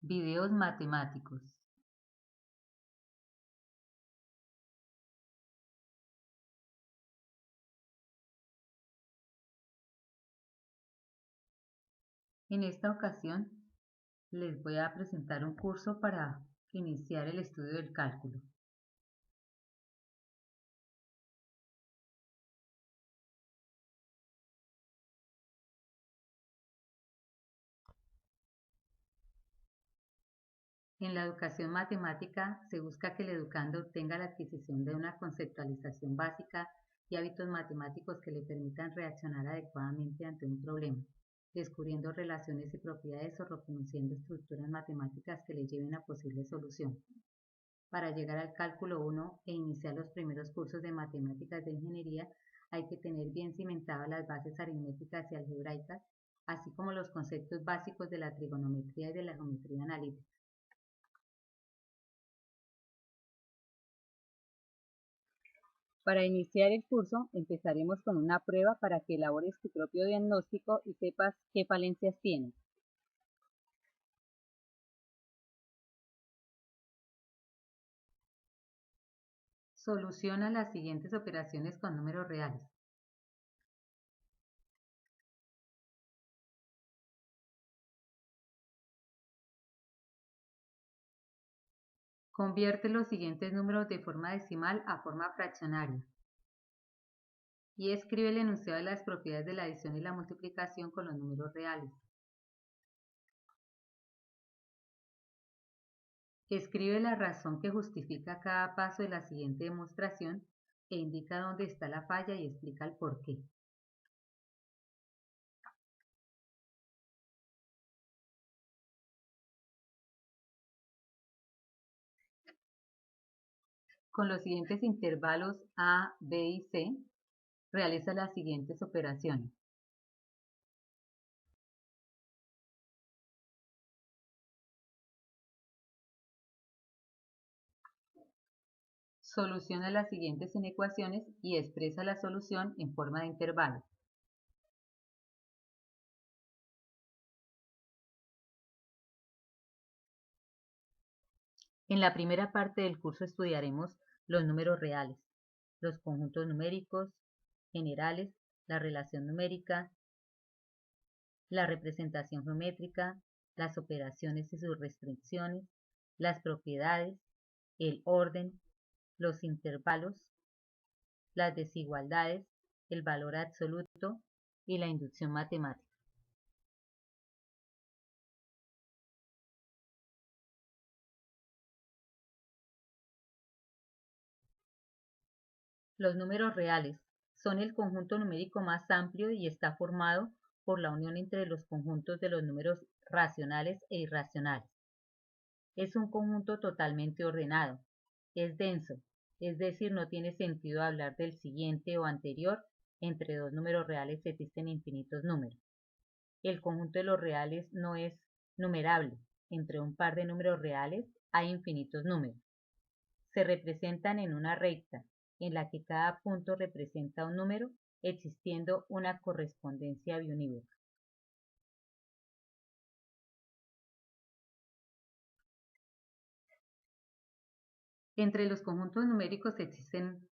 Videos matemáticos. En esta ocasión les voy a presentar un curso para iniciar el estudio del cálculo. En la educación matemática se busca que el educando obtenga la adquisición de una conceptualización básica y hábitos matemáticos que le permitan reaccionar adecuadamente ante un problema, descubriendo relaciones y propiedades o reconociendo estructuras matemáticas que le lleven a posible solución. Para llegar al cálculo 1 e iniciar los primeros cursos de matemáticas de ingeniería, hay que tener bien cimentadas las bases aritméticas y algebraicas, así como los conceptos básicos de la trigonometría y de la geometría analítica. Para iniciar el curso, empezaremos con una prueba para que elabores tu propio diagnóstico y sepas qué falencias tienes. Soluciona las siguientes operaciones con números reales. Convierte los siguientes números de forma decimal a forma fraccionaria. Y escribe el enunciado de las propiedades de la adición y la multiplicación con los números reales. Escribe la razón que justifica cada paso de la siguiente demostración e indica dónde está la falla y explica el porqué. Con los siguientes intervalos A, B y C, realiza las siguientes operaciones. Soluciona las siguientes inecuaciones y expresa la solución en forma de intervalo. En la primera parte del curso estudiaremos los números reales, los conjuntos numéricos generales, la relación numérica, la representación geométrica, las operaciones y sus restricciones, las propiedades, el orden, los intervalos, las desigualdades, el valor absoluto y la inducción matemática. Los números reales son el conjunto numérico más amplio y está formado por la unión entre los conjuntos de los números racionales e irracionales. Es un conjunto totalmente ordenado, es denso, es decir, no tiene sentido hablar del siguiente o anterior. Entre dos números reales existen infinitos números. El conjunto de los reales no es numerable. Entre un par de números reales hay infinitos números. Se representan en una recta, en la que cada punto representa un número, existiendo una correspondencia biunívoca. Entre los conjuntos numéricos existen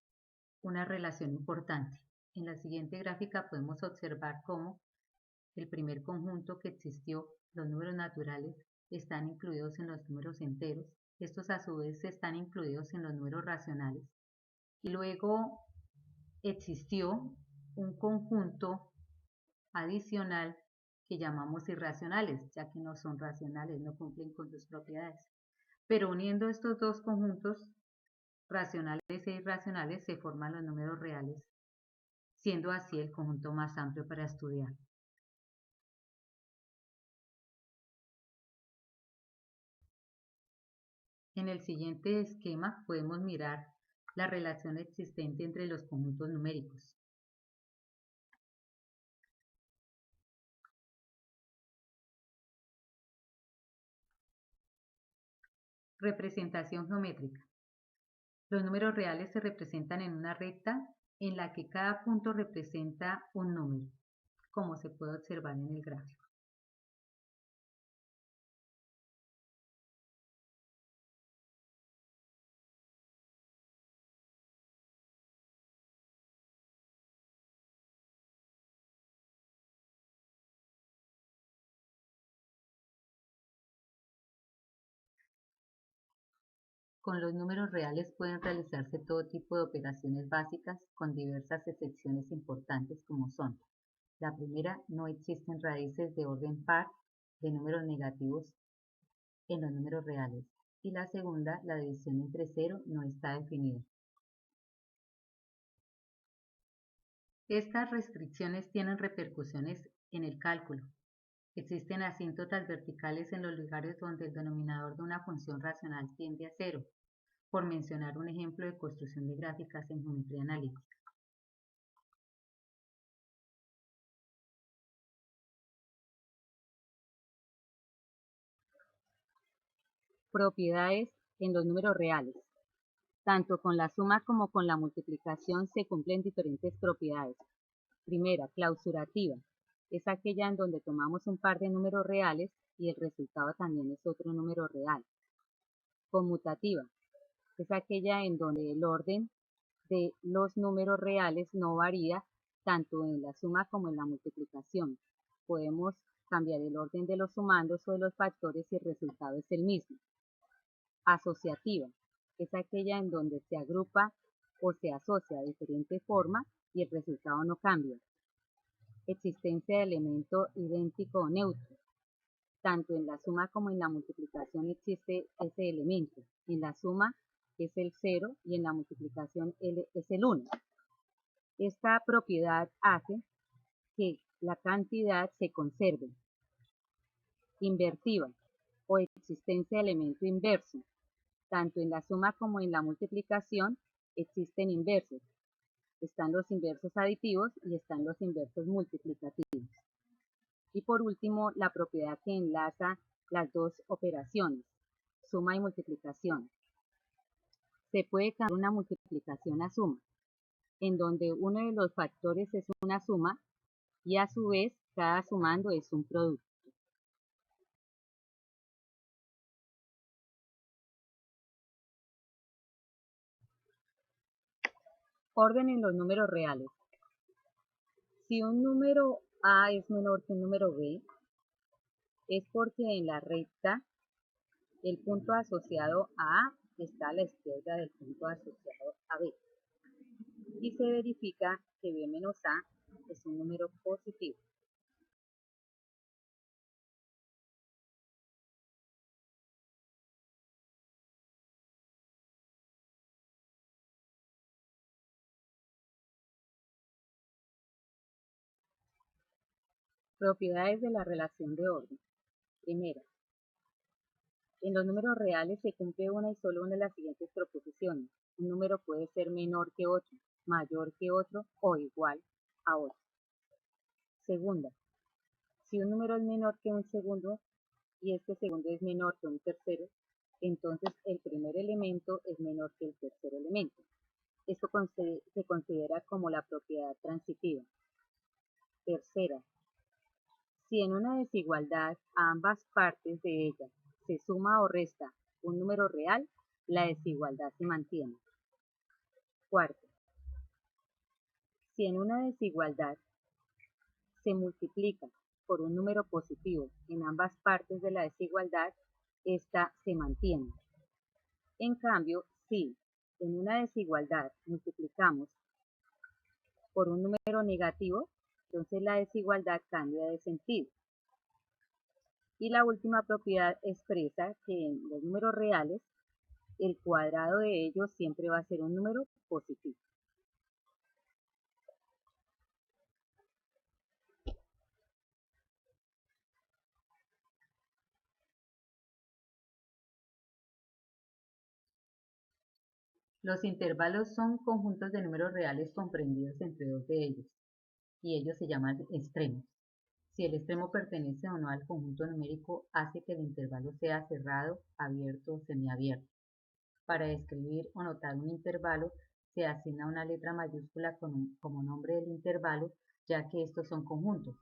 una relación importante. En la siguiente gráfica podemos observar cómo el primer conjunto que existió, los números naturales, están incluidos en los números enteros. Estos a su vez están incluidos en los números racionales. Y luego existió un conjunto adicional que llamamos irracionales, ya que no son racionales, no cumplen con sus propiedades. Pero uniendo estos dos conjuntos, racionales e irracionales, se forman los números reales, siendo así el conjunto más amplio para estudiar. En el siguiente esquema podemos mirar la relación existente entre los conjuntos numéricos. Representación geométrica. Los números reales se representan en una recta en la que cada punto representa un número, como se puede observar en el gráfico. Con los números reales pueden realizarse todo tipo de operaciones básicas con diversas excepciones importantes como son: la primera, no existen raíces de orden par de números negativos en los números reales; y la segunda, la división entre cero no está definida. Estas restricciones tienen repercusiones en el cálculo. Existen asíntotas verticales en los lugares donde el denominador de una función racional tiende a cero, por mencionar un ejemplo de construcción de gráficas en geometría analítica. Propiedades en los números reales. Tanto con la suma como con la multiplicación se cumplen diferentes propiedades. Primera, clausurativa. Es aquella en donde tomamos un par de números reales y el resultado también es otro número real. Conmutativa. Es aquella en donde el orden de los números reales no varía tanto en la suma como en la multiplicación. Podemos cambiar el orden de los sumandos o de los factores y el resultado es el mismo. Asociativa. Es aquella en donde se agrupa o se asocia de diferente forma y el resultado no cambia. Existencia de elemento idéntico o neutro. Tanto en la suma como en la multiplicación existe ese elemento. En la suma es el 0 y en la multiplicación es el 1. Esta propiedad hace que la cantidad se conserve. Invertiva o existencia de elemento inverso. Tanto en la suma como en la multiplicación existen inversos. Están los inversos aditivos y están los inversos multiplicativos. Y por último, la propiedad que enlaza las dos operaciones, suma y multiplicación. Se puede cambiar una multiplicación a suma, en donde uno de los factores es una suma y a su vez cada sumando es un producto. Orden en los números reales. Si un número A es menor que un número B, es porque en la recta el punto asociado a A está a la izquierda del punto asociado a B. Y se verifica que B menos A es un número positivo. Propiedades de la relación de orden. Primera, en los números reales se cumple una y solo una de las siguientes proposiciones. Un número puede ser menor que otro, mayor que otro o igual a otro. Segunda, si un número es menor que un segundo y este segundo es menor que un tercero, entonces el primer elemento es menor que el tercer elemento. Esto se considera como la propiedad transitiva. Tercera, si en una desigualdad a ambas partes de ella se suma o resta un número real, la desigualdad se mantiene. Cuarto, si en una desigualdad se multiplica por un número positivo en ambas partes de la desigualdad, esta se mantiene. En cambio, si en una desigualdad multiplicamos por un número negativo, entonces la desigualdad cambia de sentido. Y la última propiedad expresa que en los números reales el cuadrado de ellos siempre va a ser un número positivo. Los intervalos son conjuntos de números reales comprendidos entre dos de ellos, y ellos se llaman extremos. Si el extremo pertenece o no al conjunto numérico, hace que el intervalo sea cerrado, abierto o semiabierto. Para describir o notar un intervalo, se asigna una letra mayúscula como nombre del intervalo, ya que estos son conjuntos.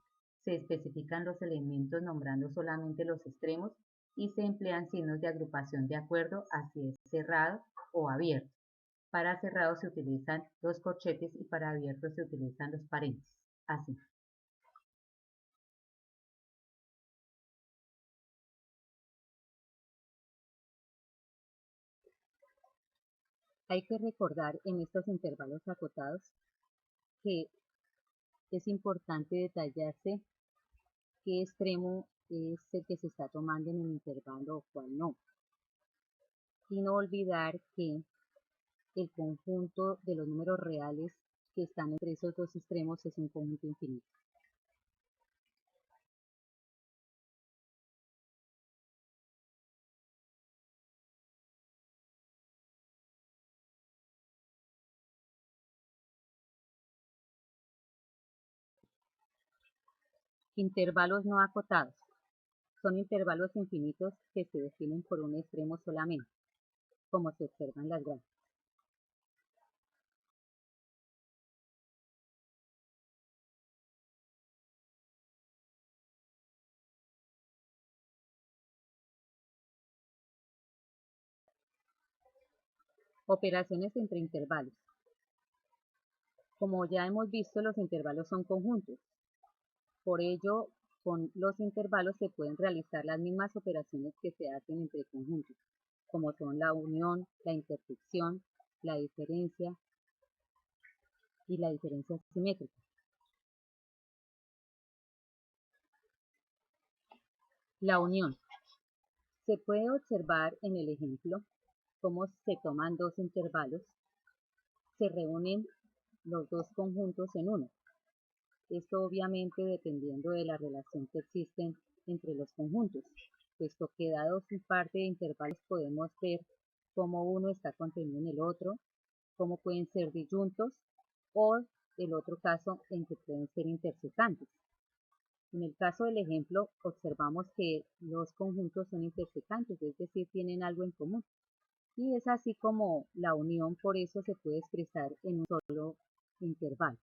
Se especifican los elementos nombrando solamente los extremos y se emplean signos de agrupación de acuerdo a si es cerrado o abierto. Para cerrado se utilizan los corchetes y para abierto se utilizan los paréntesis. Así. Hay que recordar en estos intervalos acotados que es importante detallarse qué extremo es el que se está tomando en el intervalo o cuál no. Y no olvidar que el conjunto de los números reales que están entre esos dos extremos es un conjunto infinito. Intervalos no acotados. Son intervalos infinitos que se definen por un extremo solamente, como se observa en las gráficas. Operaciones entre intervalos. Como ya hemos visto, los intervalos son conjuntos. Por ello, con los intervalos se pueden realizar las mismas operaciones que se hacen entre conjuntos, como son la unión, la intersección, la diferencia y la diferencia simétrica. La unión. Se puede observar en el ejemplo cómo se toman dos intervalos, se reúnen los dos conjuntos en uno. Esto obviamente dependiendo de la relación que existe entre los conjuntos, puesto que dados un par de intervalos podemos ver cómo uno está contenido en el otro, cómo pueden ser disyuntos o el otro caso en que pueden ser intersecantes. En el caso del ejemplo observamos que los conjuntos son intersecantes, es decir, tienen algo en común. Y es así como la unión por eso se puede expresar en un solo intervalo,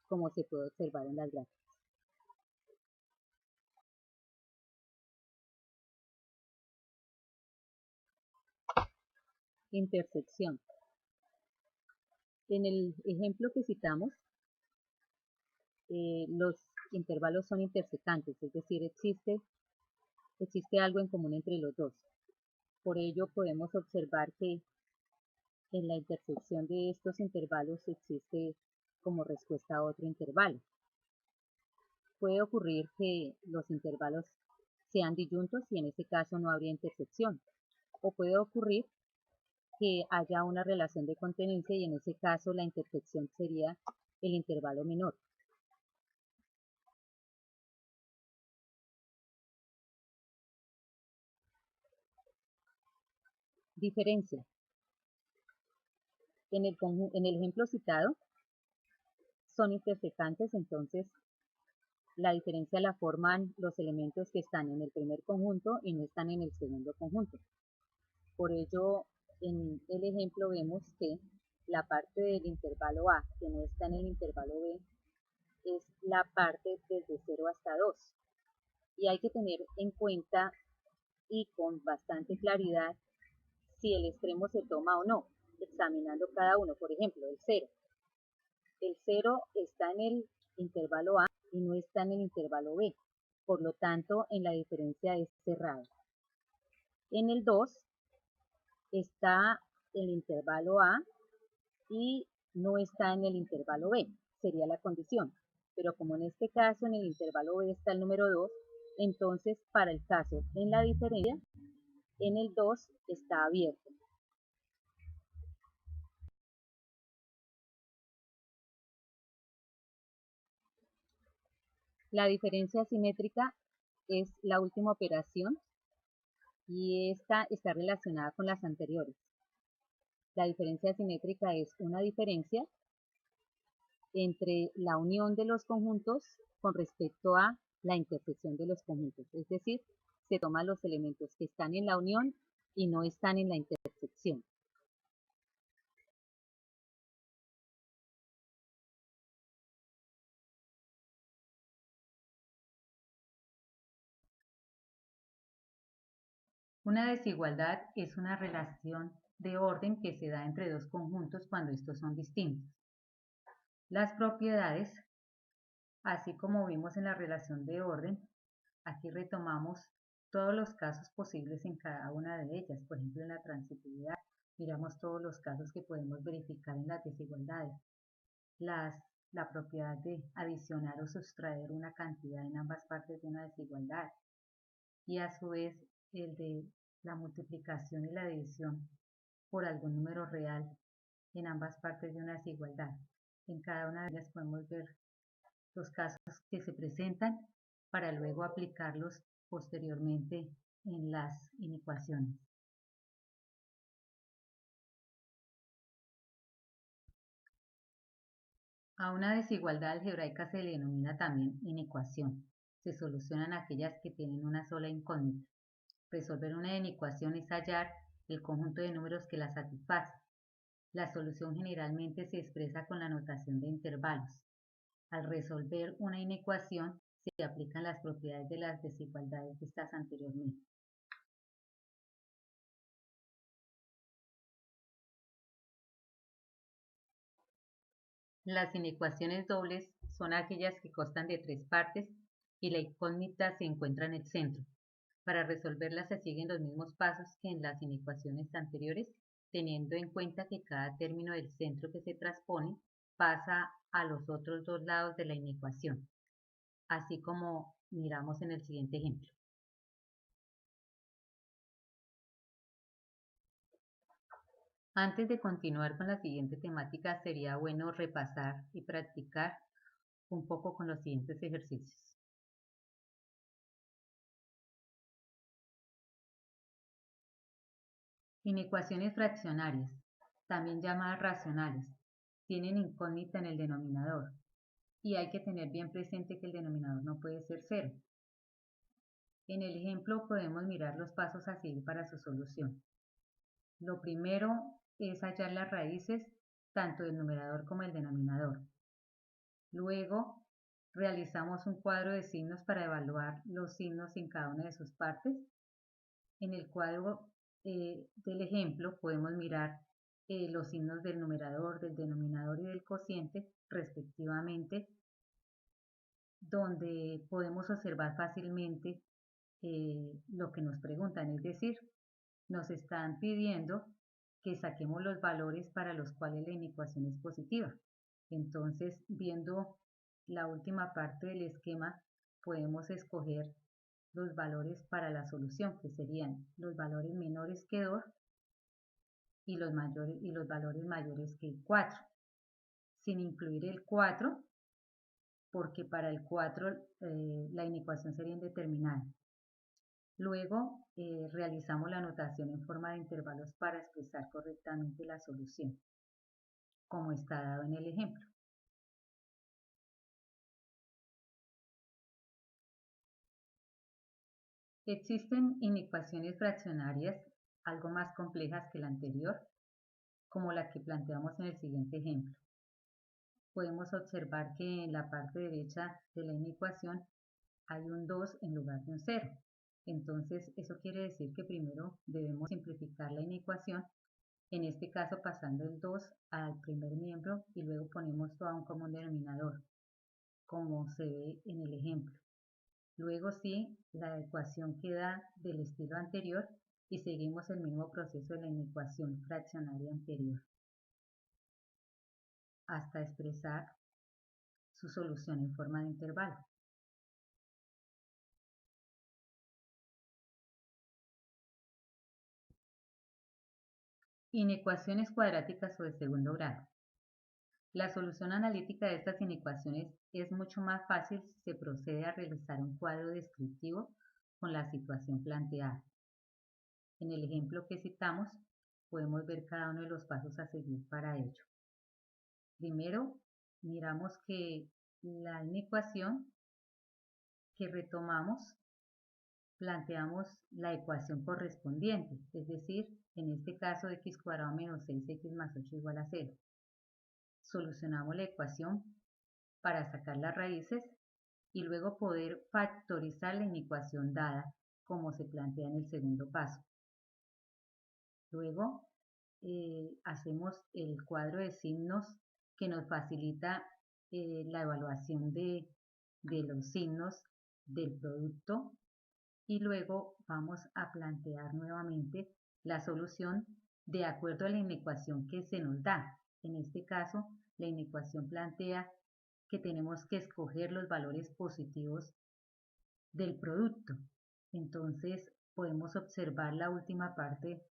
como se puede observar en las gráficas. Intersección. En el ejemplo que citamos, los intervalos son intersecantes, es decir, existe algo en común entre los dos. Por ello podemos observar que en la intersección de estos intervalos existe como respuesta a otro intervalo. Puede ocurrir que los intervalos sean disyuntos y en ese caso no habría intersección. O puede ocurrir que haya una relación de conveniencia y en ese caso la intersección sería el intervalo menor. Diferencia. En el ejemplo citado son intersecantes, entonces la diferencia la forman los elementos que están en el primer conjunto y no están en el segundo conjunto. Por ello, en el ejemplo vemos que la parte del intervalo A que no está en el intervalo B es la parte desde 0 hasta 2. Y hay que tener en cuenta y con bastante claridad si el extremo se toma o no, examinando cada uno. Por ejemplo, el 0. El 0 está en el intervalo A y no está en el intervalo B. Por lo tanto, en la diferencia es cerrada. En el 2 está el intervalo A y no está en el intervalo B, sería la condición. Pero como en este caso en el intervalo B está el número 2, entonces para el caso en la diferencia, en el 2 está abierto. La diferencia simétrica es la última operación y esta está relacionada con las anteriores. La diferencia simétrica es una diferencia entre la unión de los conjuntos con respecto a la intersección de los conjuntos. Es decir, se toman los elementos que están en la unión y no están en la intersección. Una desigualdad es una relación de orden que se da entre dos conjuntos cuando estos son distintos. Las propiedades, así como vimos en la relación de orden, aquí retomamos todos los casos posibles en cada una de ellas, por ejemplo en la transitividad, Miramos todos los casos que podemos verificar en las desigualdades. La propiedad de adicionar o sustraer una cantidad en ambas partes de una desigualdad. Y a su vez el de la multiplicación y la división por algún número real en ambas partes de una desigualdad. En cada una de ellas podemos ver los casos que se presentan para luego aplicarlos posteriormente en las inecuaciones. A una desigualdad algebraica se le denomina también inecuación. Se solucionan aquellas que tienen una sola incógnita. Resolver una inecuación es hallar el conjunto de números que la satisface. La solución generalmente se expresa con la notación de intervalos. Al resolver una inecuación se aplican las propiedades de las desigualdades vistas anteriormente. Las inecuaciones dobles son aquellas que constan de tres partes y la incógnita se encuentra en el centro. Para resolverlas se siguen los mismos pasos que en las inecuaciones anteriores, teniendo en cuenta que cada término del centro que se transpone pasa a los otros dos lados de la inecuación, así como miramos en el siguiente ejemplo. Antes de continuar con la siguiente temática, sería bueno repasar y practicar un poco con los siguientes ejercicios. Inecuaciones fraccionarias, también llamadas racionales, tienen incógnita en el denominador y hay que tener bien presente que el denominador no puede ser cero. En el ejemplo podemos mirar los pasos a seguir para su solución. Lo primero es hallar las raíces tanto del numerador como del denominador. Luego realizamos un cuadro de signos para evaluar los signos en cada una de sus partes. En el cuadro del ejemplo podemos mirar los signos del numerador, del denominador y del cociente respectivamente, donde podemos observar fácilmente lo que nos preguntan, es decir, nos están pidiendo que saquemos los valores para los cuales la inecuación es positiva. Entonces, viendo la última parte del esquema, podemos escoger los valores para la solución, que serían los valores menores que 2 y los valores mayores que 4, sin incluir el 4, porque para el 4 la inecuación sería indeterminada. Luego realizamos la notación en forma de intervalos para expresar correctamente la solución, como está dado en el ejemplo. Existen inecuaciones fraccionarias algo más complejas que la anterior, como la que planteamos en el siguiente ejemplo. Podemos observar que en la parte derecha de la inecuación hay un 2 en lugar de un 0. Entonces, eso quiere decir que primero debemos simplificar la inecuación, en este caso pasando el 2 al primer miembro y luego ponemos todo a un común denominador, como se ve en el ejemplo. Luego sí, la ecuación queda del estilo anterior y seguimos el mismo proceso de la inecuación fraccionaria anterior hasta expresar su solución en forma de intervalo. Inecuaciones cuadráticas o de segundo grado. La solución analítica de estas inecuaciones es mucho más fácil si se procede a realizar un cuadro descriptivo con la situación planteada. En el ejemplo que citamos, podemos ver cada uno de los pasos a seguir para ello. Primero, miramos que la inecuación que retomamos, planteamos la ecuación correspondiente, es decir, en este caso x cuadrado menos 6x más 8 igual a 0. Solucionamos la ecuación para sacar las raíces y luego poder factorizar la inecuación dada como se plantea en el segundo paso. Luego hacemos el cuadro de signos que nos facilita la evaluación de los signos del producto y luego vamos a plantear nuevamente la solución de acuerdo a la inecuación que se nos da. En este caso, la inecuación plantea que tenemos que escoger los valores positivos del producto. Entonces, podemos observar la última parte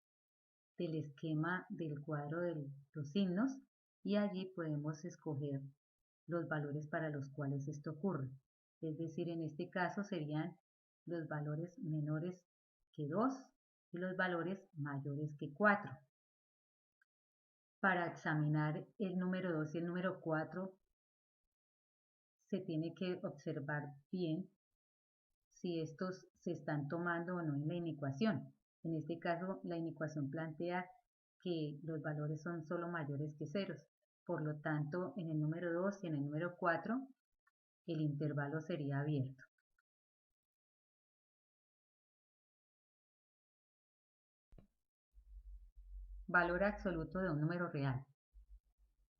del esquema del cuadro de los signos y allí podemos escoger los valores para los cuales esto ocurre. Es decir, en este caso serían los valores menores que 2 y los valores mayores que 4. Para examinar el número 2 y el número 4 se tiene que observar bien si estos se están tomando o no en la inecuación. En este caso, la inecuación plantea que los valores son solo mayores que ceros. Por lo tanto, en el número 2 y en el número 4, el intervalo sería abierto. Valor absoluto de un número real.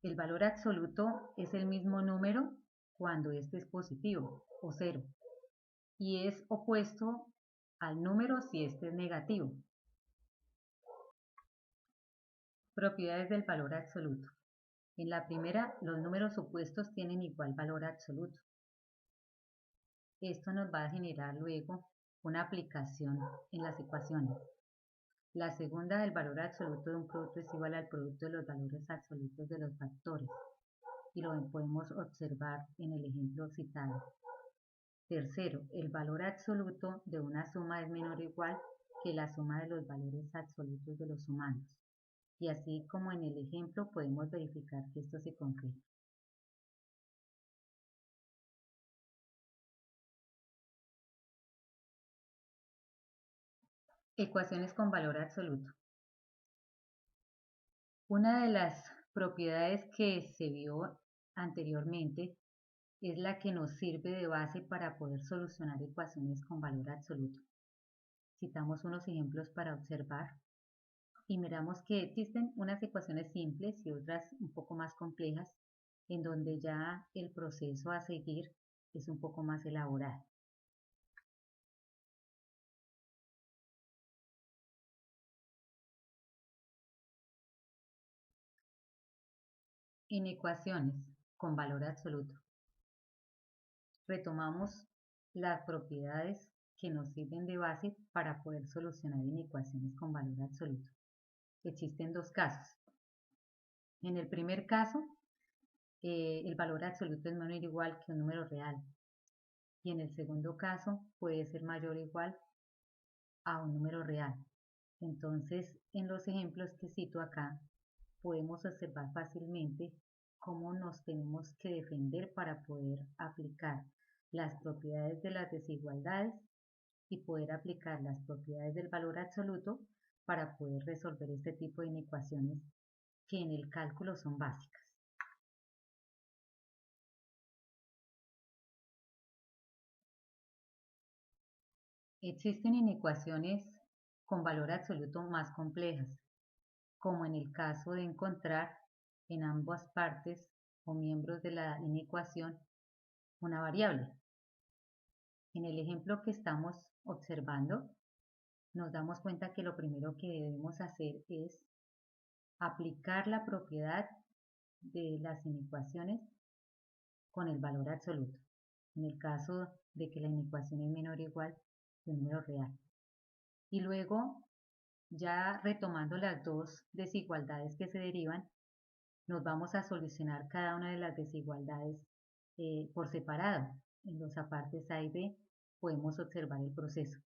El valor absoluto es el mismo número cuando este es positivo o cero y es opuesto al número si este es negativo. Propiedades del valor absoluto. En la primera, los números opuestos tienen igual valor absoluto. Esto nos va a generar luego una aplicación en las ecuaciones. La segunda, el valor absoluto de un producto es igual al producto de los valores absolutos de los factores. Y lo podemos observar en el ejemplo citado. Tercero, el valor absoluto de una suma es menor o igual que la suma de los valores absolutos de los sumandos. Y así como en el ejemplo podemos verificar que esto se concreta. Ecuaciones con valor absoluto. Una de las propiedades que se vio anteriormente es la que nos sirve de base para poder solucionar ecuaciones con valor absoluto. Citamos unos ejemplos para observar y miramos que existen unas ecuaciones simples y otras un poco más complejas, en donde ya el proceso a seguir es un poco más elaborado. En ecuaciones con valor absoluto, retomamos las propiedades que nos sirven de base para poder solucionar inecuaciones con valor absoluto. Existen dos casos. En el primer caso, el valor absoluto es menor o igual que un número real. Y en el segundo caso, puede ser mayor o igual a un número real. Entonces, en los ejemplos que cito acá, podemos observar fácilmente cómo nos tenemos que defender para poder aplicar las propiedades de las desigualdades y poder aplicar las propiedades del valor absoluto para poder resolver este tipo de inecuaciones que en el cálculo son básicas. Existen inecuaciones con valor absoluto más complejas, como en el caso de encontrar en ambas partes o miembros de la inecuación una variable. En el ejemplo que estamos observando, nos damos cuenta que lo primero que debemos hacer es aplicar la propiedad de las inecuaciones con el valor absoluto, en el caso de que la inecuación es menor o igual que un número real. Y luego, ya retomando las dos desigualdades que se derivan, nos vamos a solucionar cada una de las desigualdades por separado. En los apartes A y B podemos observar el proceso.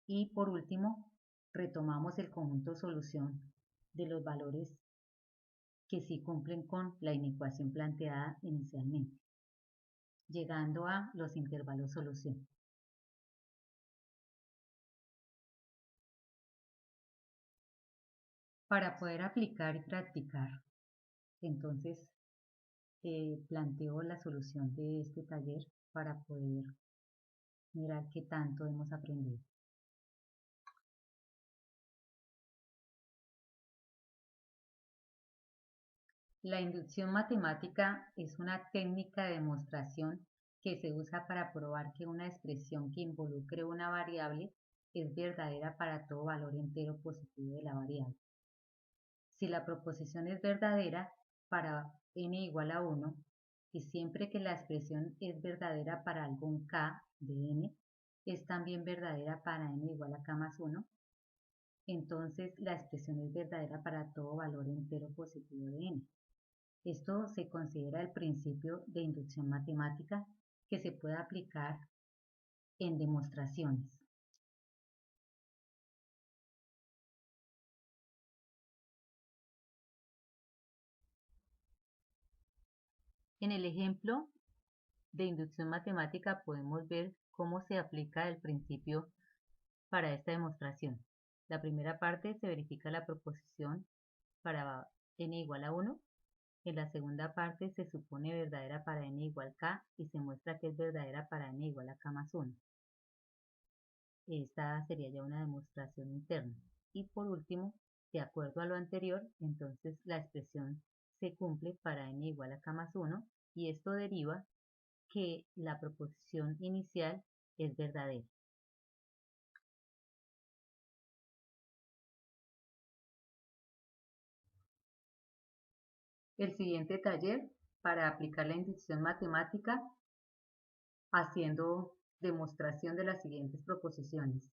Y por último, retomamos el conjunto solución de los valores que sí cumplen con la inecuación planteada inicialmente, llegando a los intervalos solución. Para poder aplicar y practicar, entonces planteo la solución de este taller para poder mirar qué tanto hemos aprendido. La inducción matemática es una técnica de demostración que se usa para probar que una expresión que involucre una variable es verdadera para todo valor entero positivo de la variable. Si la proposición es verdadera para n igual a 1 y siempre que la expresión es verdadera para algún k de n, es también verdadera para n igual a k más 1, entonces la expresión es verdadera para todo valor entero positivo de n. Esto se considera el principio de inducción matemática que se puede aplicar en demostraciones. En el ejemplo de inducción matemática podemos ver cómo se aplica el principio para esta demostración. La primera parte se verifica la proposición para n igual a 1. En la segunda parte se supone verdadera para n igual k y se muestra que es verdadera para n igual a k más 1. Esta sería ya una demostración interna. Y por último, de acuerdo a lo anterior, entonces la expresión se cumple para n igual a k más 1 y esto deriva que la proposición inicial es verdadera. El siguiente taller para aplicar la inducción matemática haciendo demostración de las siguientes proposiciones.